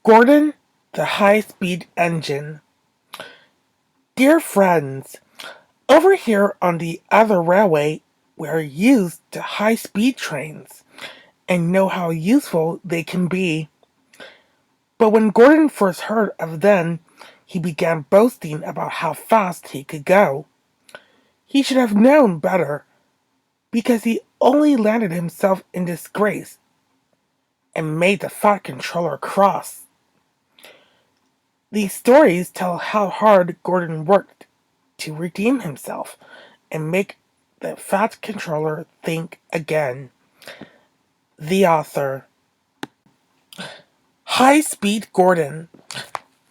Gordon, the high-speed engine. Dear friends, over here on the other railway, we're used to high-speed trains and know how useful they can be. But when Gordon first heard of them, he began boasting about how fast he could go. He should have known better, because he only landed himself in disgrace and made the Fat Controller cross. These stories tell how hard Gordon worked to redeem himself and make the Fat Controller think again. The author. High-Speed Gordon.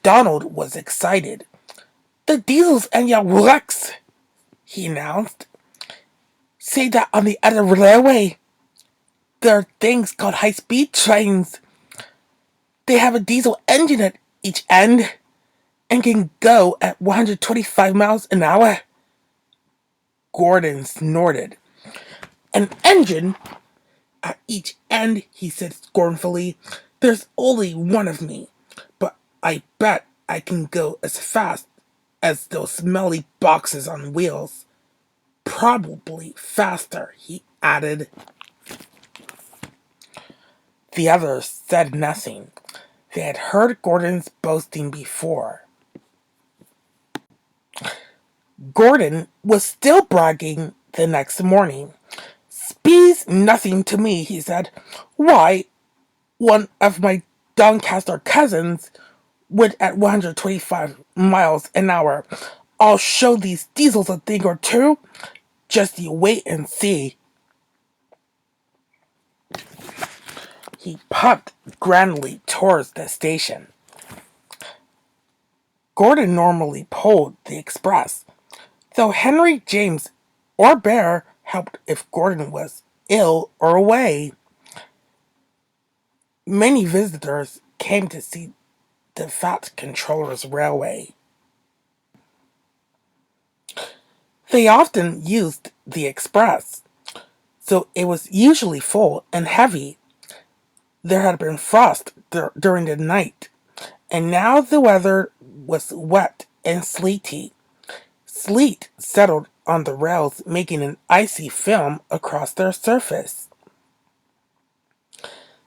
Donald was excited. "The diesel's and your works," he announced. "Say that on the other railway. There are things called high-speed trains. They have a diesel engine at each end and can go at 125 miles an hour. Gordon snorted. "An engine at each end," he said scornfully. "There's only one of me, but I bet I can go as fast as those smelly boxes on wheels. Probably faster," he added. The others said nothing. They had heard Gordon's boasting before. Gordon was still bragging the next morning. "Speed's nothing to me," he said. "Why, one of my Doncaster cousins went at 125 miles an hour. I'll show these diesels a thing or two. Just you wait and see." He puffed grandly towards the station. Gordon normally pulled the express, though Henry, James, or Bear helped if Gordon was ill or away. Many visitors came to see the Fat Controller's railway. They often used the express, so it was usually full and heavy. There had been frost during the night, and now the weather was wet and sleety. Sleet settled on the rails, making an icy film across their surface.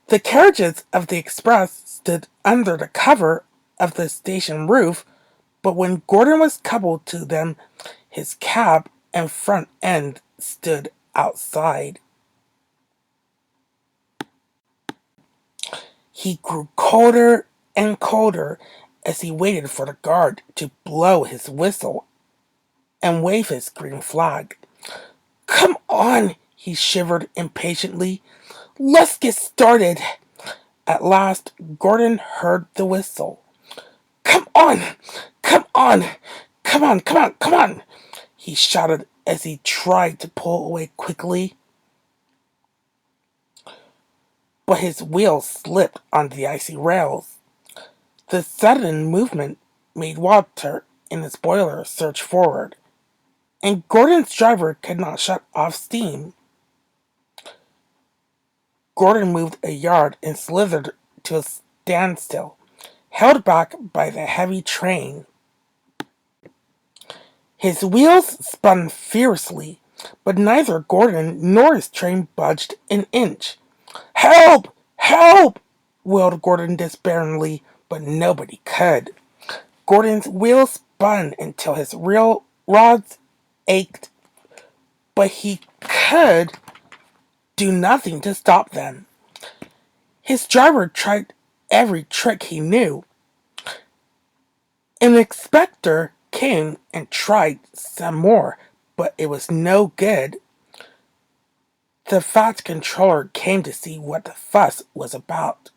The carriages of the express stood under the cover of the station roof, but when Gordon was coupled to them, his cab and front end stood outside. He grew colder and colder as he waited for the guard to blow his whistle and wave his green flag. "Come on," he shivered impatiently. "Let's get started." At last, Gordon heard the whistle. "Come on! Come on! Come on! Come on! Come on!" he shouted as he tried to pull away quickly. But his wheels slipped on the icy rails. The sudden movement made water in his boiler surge forward, and Gordon's driver could not shut off steam. Gordon moved a yard and slithered to a standstill, held back by the heavy train. His wheels spun fiercely, but neither Gordon nor his train budged an inch. "Help! Help!" wailed Gordon despairingly, but nobody could. Gordon's wheels spun until his rail rods ached, but he could do nothing to stop them. His driver tried every trick he knew. An inspector came and tried some more, but it was no good. The Fat Controller came to see what the fuss was about.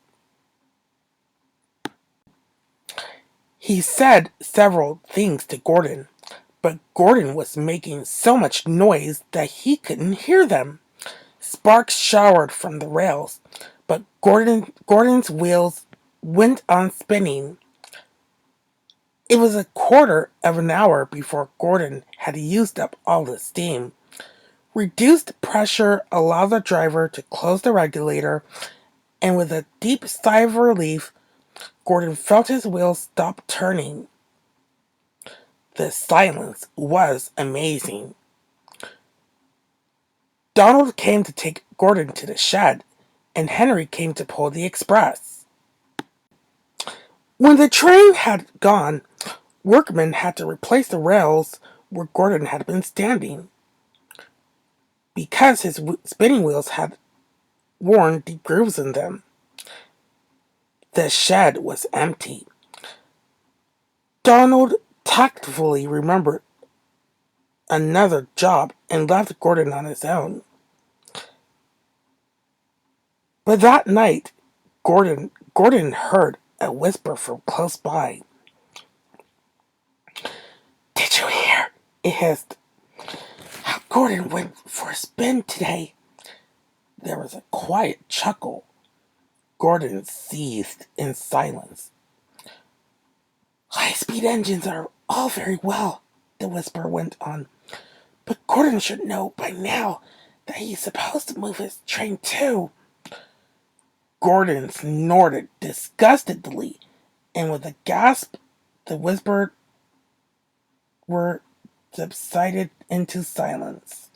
He said several things to Gordon, but Gordon was making so much noise that he couldn't hear them. Sparks showered from the rails, but Gordon's wheels went on spinning. It was a quarter of an hour before Gordon had used up all the steam. Reduced pressure allowed the driver to close the regulator, and with a deep sigh of relief, Gordon felt his wheels stop turning. The silence was amazing. Donald came to take Gordon to the shed, and Henry came to pull the express. When the train had gone, workmen had to replace the rails where Gordon had been standing, because his spinning wheels had worn deep grooves in them. The shed was empty. Donald tactfully remembered another job and left Gordon on his own. But that night, Gordon heard a whisper from close by. "Did you hear?" it hissed. "How Gordon went for a spin today." There was a quiet chuckle. Gordon seethed in silence. "High-speed engines are all very well," the whisper went on. "But Gordon should know by now that he's supposed to move his train too." Gordon snorted disgustedly, and with a gasp, the whispered word subsided into silence.